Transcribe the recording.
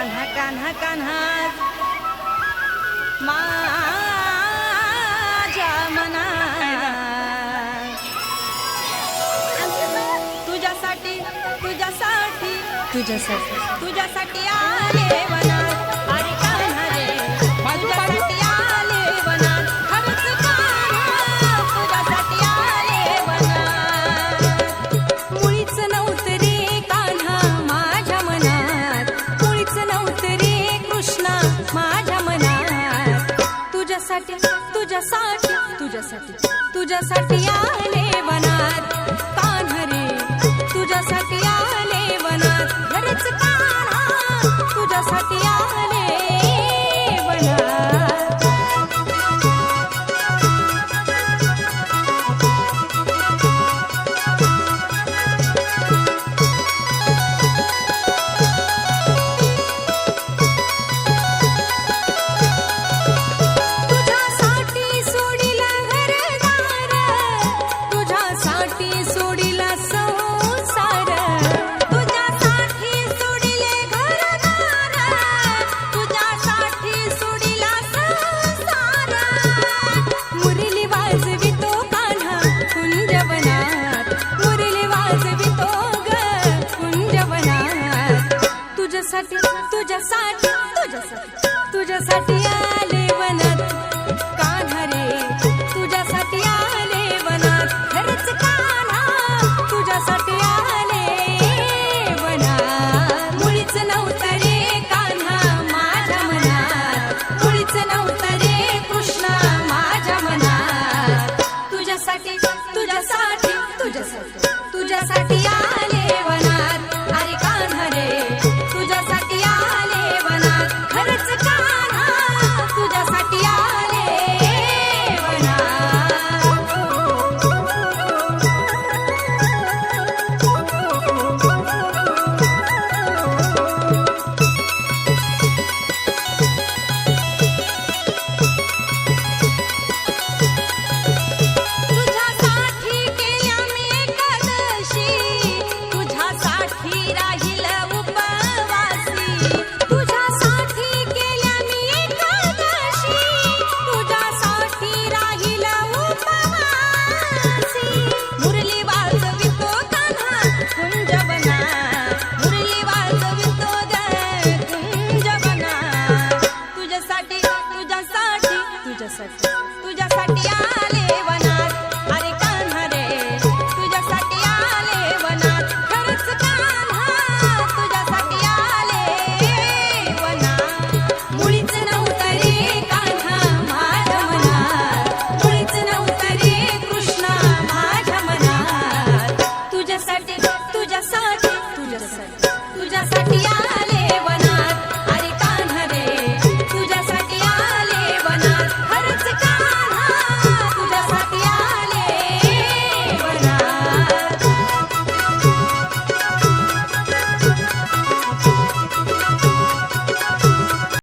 कान्हा कान्हा कान्हा माझ्या मनात तुझ्यासाठी तुझ्यासाठी तुझ्यासाठी तुझ्यासाठी आले वनात अरे कान्हा रे तुझ्यासाठी आले वनात खरंच कान्हा तुझ्यासाठी आले वनात मुळीच नव्हतं रे कान्हा माझ्या मनात मुळीच नव्हतं रे कृष्णा माझ्या मनात तुझ्यासाठी तुझ्यासाठी तुझ्यासाठी तुझ्यासाठी आले वनात कान्हा रे तुझ्यासाठी आले वनात खरंच कान्हा तुझ्यासाठी आले वनात तुझ्यासाठी सोडिला घरदार तुझ्यासाठी सोडिला संसार तुझ्यासाठी सोडिले घरदार तुझ्यासाठी सोडिला संसार मुरली वाजवितो कान्हा कुंजवनात मुरली वाजवितो ग कुंजवनात तुझ्यासाठी तुझ्यासाठी तुझ्यासाठी तुझ्यासाठी आले वनात